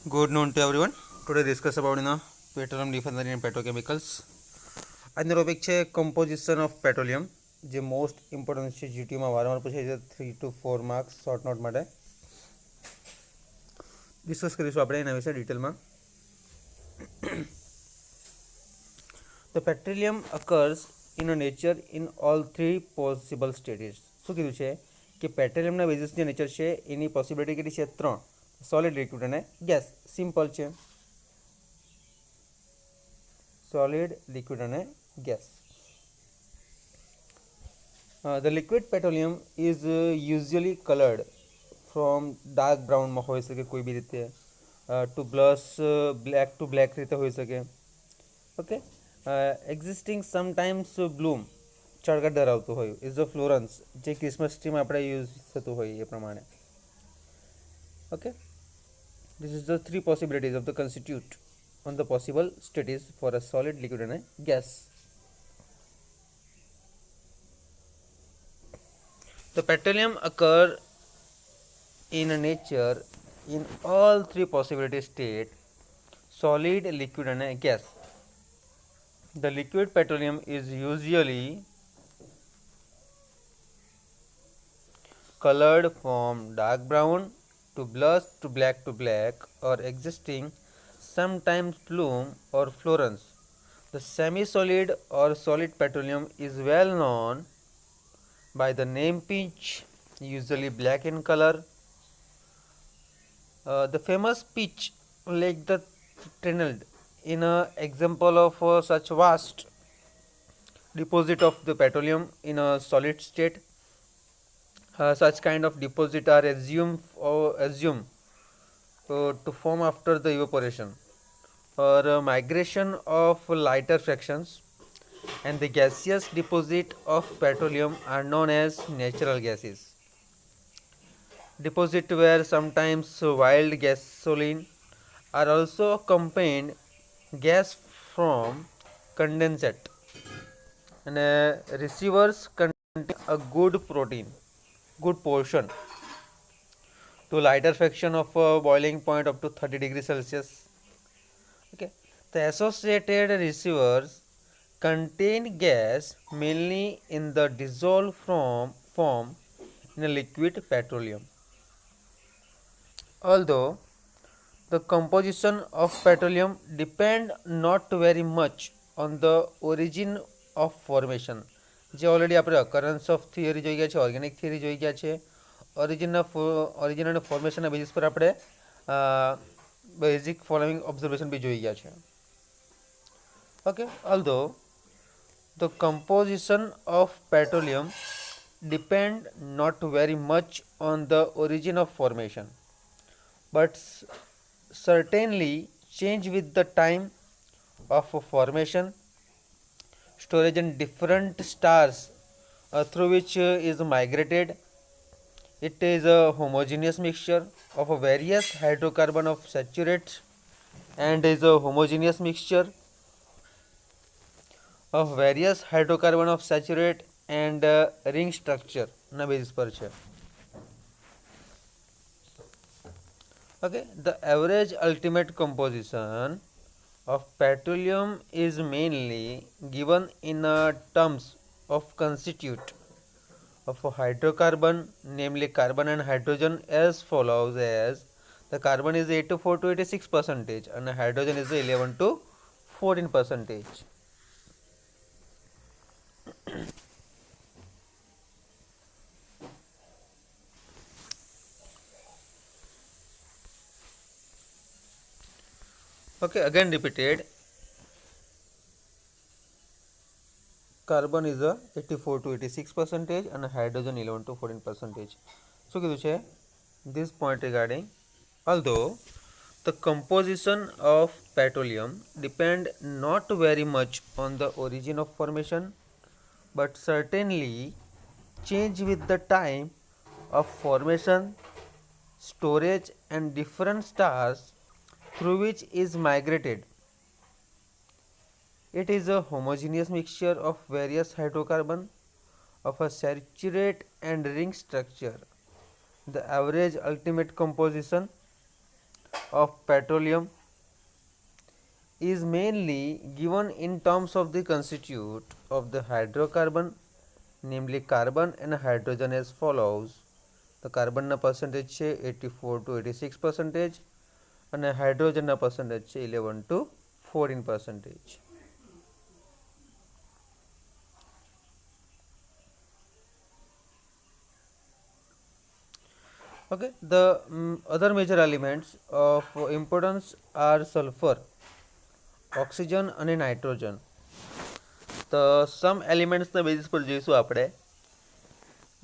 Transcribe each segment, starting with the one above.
Good noon to everyone. Today discuss about petroleum refinery and petrochemicals. આજનો topic છે composition of petroleum, જે most important છે. જીટીયુમાં વારંવાર પૂછાય છે 3 to 4 માર્ક્સ શોર્ટ નોટ માટે. ડિસ્કસ કરીશું આપણે એના વિશે ડિટેલમાં. The petroleum occurs in a nature in all three possible states. શું કીધું છે કે પેટ્રોલિયમના બેઝિસ જે નેચર છે એની પોસિબિલિટી કેટલી છે? 3. સોલિડ, લિક્વિડ અને ગેસ. સિમ્પલ છે. સોલિડ, લિક્વિડ અને gas. The liquid petroleum is usually colored from dark brownમાં હોઈ શકે કોઈ બી રીતે, ટુ પ્લસ બ્લેક ટુ બ્લેક રીતે હોઈ શકે. ઓકે, એક્ઝિસ્ટિંગ સમટાઈમ્સ બ્લૂમ, ચળકટ ધરાવતું હોય. ઇઝ ધ ફ્લોરન્સ, જે ક્રિસમસ ટ્રીમાં આપણે યુઝ થતું હોય એ પ્રમાણે. Okay, this is the three possibilities of the constitute on the possible states for a solid, liquid and a gas. The petroleum occur in a nature in all three possibility state: solid, liquid and a gas. The liquid petroleum is usually colored from dark brown to blush to black or existing sometimes plume or fluorescence. The semi-solid or solid petroleum is well known by the name pitch, usually black in color. The famous pitch like the Trinidad in an example of such vast deposit of the petroleum in a solid state. Such kind of deposit are assumed to form after the evaporation or migration of lighter fractions, and the gaseous deposit of petroleum are known as natural gases. Deposit where sometimes wild gasoline are also accompanied gas from condensate, and receivers contain a good portion to lighter fraction of boiling point up to 30 degrees Celsius. Okay, the associated receivers contain gas mainly in the dissolved form in a liquid petroleum. Although the composition of petroleum depend not very much on the origin of formation. જે already આપણે occurrence of theory જોઈ ગયા છે, organic theory જોઈ ગયા છે. Origin અને ફોર્મેશનના basis પર આપણે બેઝિક ફોલોઈંગ ઓબ્ઝર્વેશન બી જોઈ ગયા છે. Okay, although the composition of petroleum depend not very much on the origin of formation, but certainly change with the time of formation, storage and different stars through which is migrated. It is a homogeneous mixture of various hydrocarbon of saturates and is a homogeneous mixture of various hydrocarbon of saturate and ring structure ના basis પર છે. Okay, the average ultimate composition of petroleum is mainly given in terms of constitute of a hydrocarbon, namely carbon and hydrogen, as follows: as the carbon is 84 to 86% and hydrogen is 11 to 14%. Okay, again repeated. Carbon is 84 to 86% and hydrogen 11 to 14%. So કીધું છે this point regarding, although the composition of petroleum depend not very much on the origin of formation, but certainly change with the time of formation, storage and different stars through which is migrated. It is a homogeneous mixture of various hydrocarbon of a saturate and ring structure. The average ultimate composition of petroleum is mainly given in terms of the constituent of the hydrocarbon, namely carbon and hydrogen, as follows. The carbon percentage છે 84 to 86% અને હાઇડ્રોજનના percentage છે 11 to 14%. Okay, the other major elements of importance are sulfur, oxygen અને nitrogen. તો સમ એલિમેન્ટ્સના basis પર જોઈશું આપણે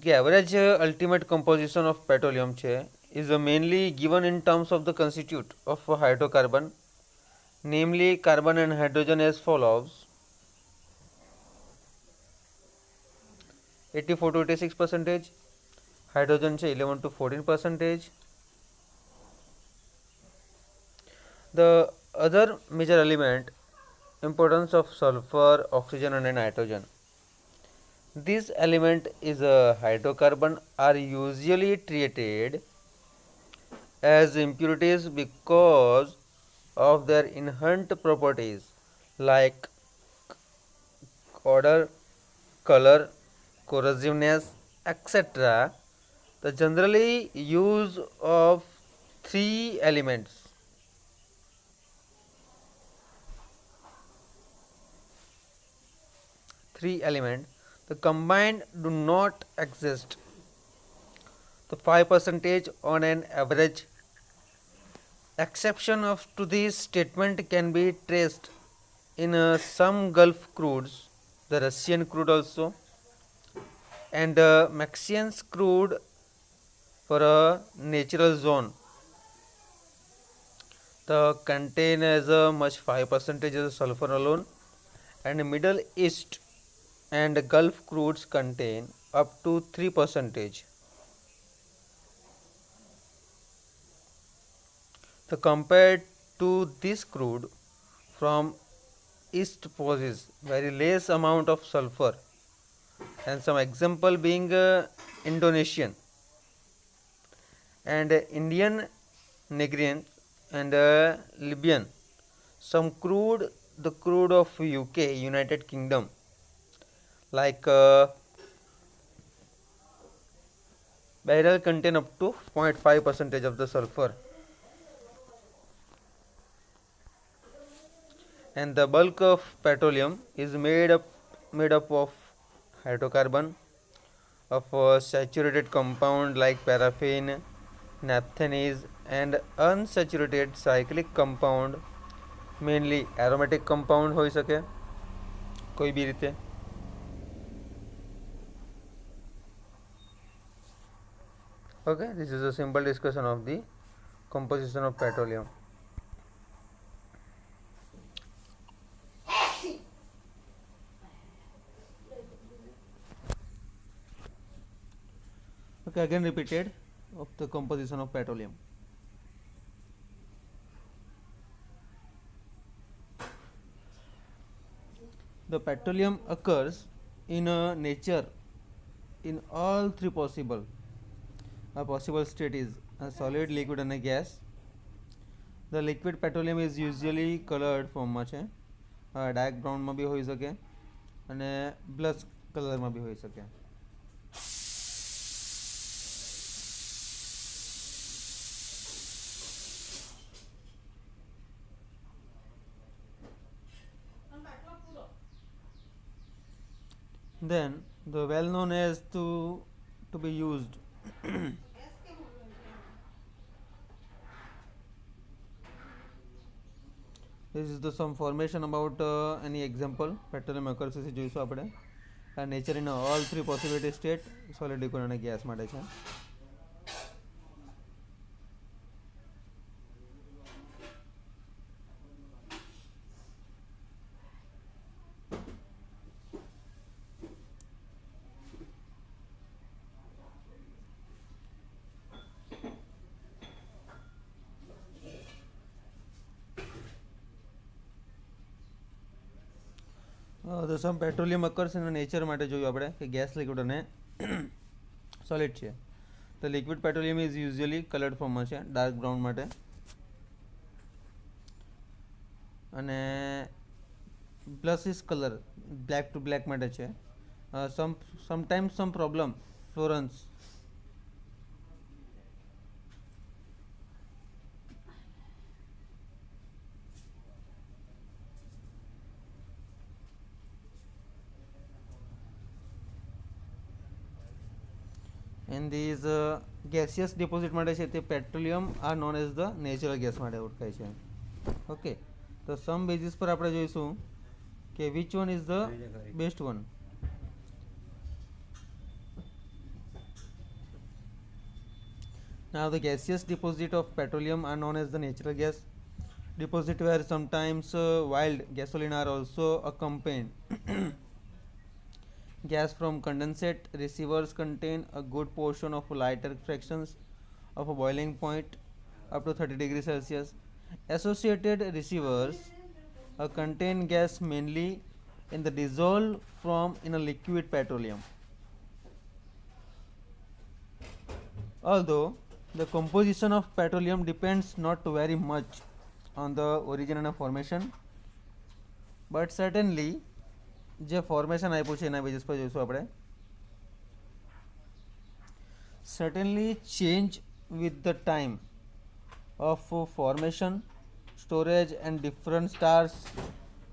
કે average ultimate composition of petroleum છે is mainly given in terms of the constituent of hydrocarbon, namely carbon and hydrogen, as follows. 84 to 86%, hydrogen છે 11 to 14%. The other major element, importance of sulfur, oxygen and nitrogen. This element is a hydrocarbon are usually treated as impurities because of their inherent properties like odor, color, corrosiveness, etc. The generally use of three elements. The combined do not exist. The 5% on an average. Exception of to this statement can be traced in some Gulf crudes, the Russian crude also, and Mexican crude for a natural zone. The contain as much 5% as sulfur alone, and Middle East and Gulf crudes contain up to 3%. So compared to this crude from East possess very less amount of sulfur, and some example being Indonesian and Indian, Nigerian and Libyan. Some crude, the crude of UK, United Kingdom, like barrel contain up to 0.5% of the sulfur. And the bulk of petroleum is made up of hydrocarbon, of saturated compound like paraffin, naphthene, and unsaturated cyclic compound, mainly aromatic compound હોઈ શકે કોઈ બી રીતે. Okay, this is a simple discussion of the composition of petroleum. Okay, again repeated of the composition of petroleum. The petroleum occurs in nature in all three possible. A possible state is a solid, liquid and a gas. The liquid petroleum is usually colored form માં છે, dark બ્રાઉનમાં બી હોઈ શકે અને blush કલરમાં બી હોઈ શકે. Then the well known as to be used this is the some formation about any example petroleum occurs છે જોઈશું આપણે. Nature in all three possibility state, solid, liquid અને gas માટે છે. The some petroleum occurs in nature માટે જોયું આપણે કે ગેસ, લિક્વિડ અને સોલિડ છે. The liquid petroleum is usually colored form માં છે, ડાર્ક બ્રાઉન માટે. અને plus is colour black to black માટે છે. Sometimes some problem fluorescence. And these gaseous deposit માટે છે તે petroleum are known as the natural gas માટે ઓળખાય છે. ઓકે, તો સમ બેઝિસ પર આપણે જોઈશું કે which one is the best one. Now the gaseous deposit of petroleum are known as the natural gas deposit, where sometimes wild gasoline are also accompanied. Gas from condensate receivers contain a good portion of lighter fractions of a boiling point up to 30 degrees Celsius. Associated receivers contain gas mainly in the dissolved form in a liquid petroleum. Although the composition of petroleum depends not very much on the origin and formation, but certainly જે formation આપ્યું છે એના basis પર જોઈશું આપણે. Certainly change with the time of formation, storage and different stars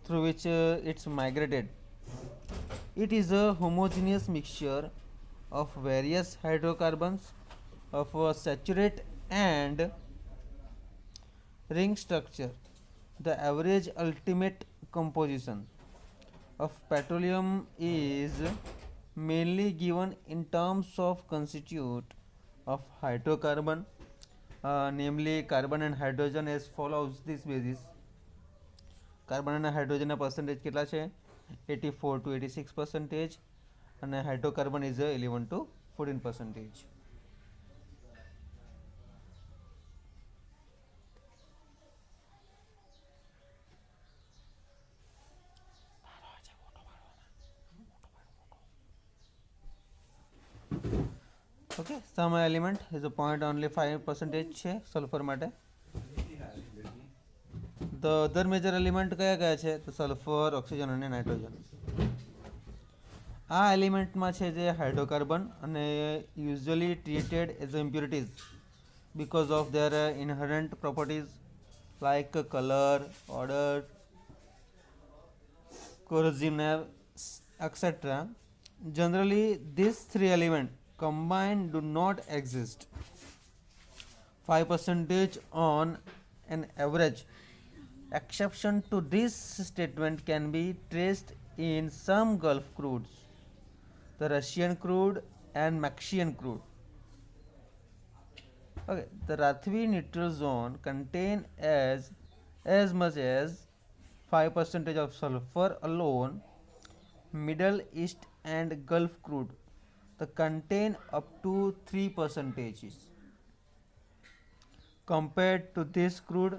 through which it's migrated. It is a homogeneous mixture of various hydrocarbons of a saturate and ring structure. The average ultimate composition of petroleum is mainly given in terms of constitute of hydrocarbon, namely carbon and hydrogen, as follows this basis. Carbon અને હાઇડ્રોજનના percentage કેટલા છે? 84 to 86%, અને hydrocarbon is 11 to 14%. Okay, some element is a point only 5% છે sulphur માટે. The other major element કયા કયા છે? તો સલ્ફર, ઓક્સિજન અને નાઇટ્રોજન. આ એલિમેન્ટમાં છે જે હાઇડ્રોકાર્બન અને usually treated as impurities because of their inherent properties like color, odor, corrosiveness, etc. Generally, these three elements combined do not exist. 5% on an average. Exception to this statement can be traced in some Gulf crudes, the Russian crude and Mexican crude. Okay, the Rathwi neutral zone contain as much as 5% of sulfur alone. Middle East and Gulf crude the contain up to 3%. Compared to this crude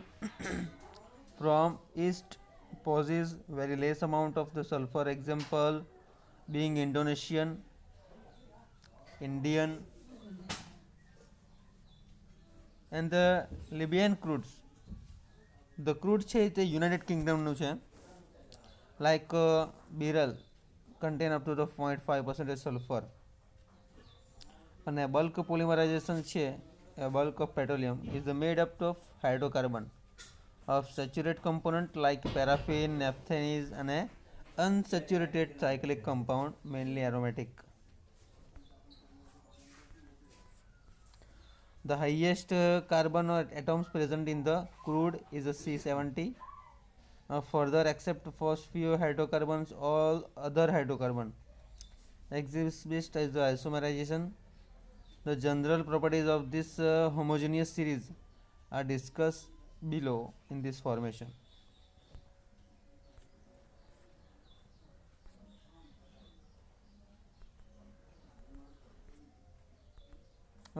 from East possesses very less amount of the sulfur, example being Indonesian, Indian and the Libyan crudes. The crude છે તે united કિંગડમનું છે, like બિરલ contain up to the 0.5% sulfur. અને bulk polymerisation છે, bulk of petroleum is made up of hydrocarbon of saturated component like paraffin, naphthalene and unsaturated cyclic compound, mainly aromatic. The highest carbon atoms present in the crude is a C70. Further, except for few hydrocarbons, all other hydrocarbon exhibit as the isomerization. The general properties of this homogeneous series are discussed below in this formation.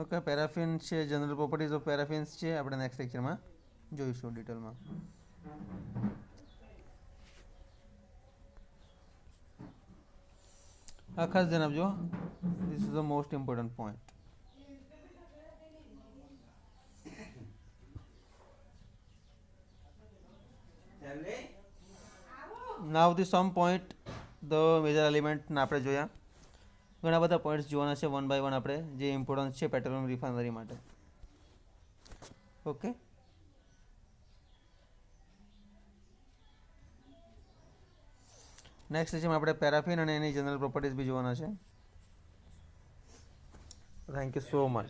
Okay, paraffin છે, general properties of પેરાફિન્સ છે, આપણે next લેક્ચરમાં જોઈશું ડિટેલમાં. આ ખાસ ધ્યાન આપજો, this is the most important point. Now the sum point the major એલિમેન્ટના આપણે જોયા. ઘણા બધા પોઈન્ટ્સ જોવાના છે વન બાય વન આપણે, જે ઇમ્પોર્ટન્સ છે પેટ્રોલિયમ રિફાઇનરી માટે. ઓકે. નેક્સ્ટ સેશનમાં આપણે પેરાફિન અને એની જનરલ પ્રોપર્ટીઝ બી જોવાના છે. Thank you so much.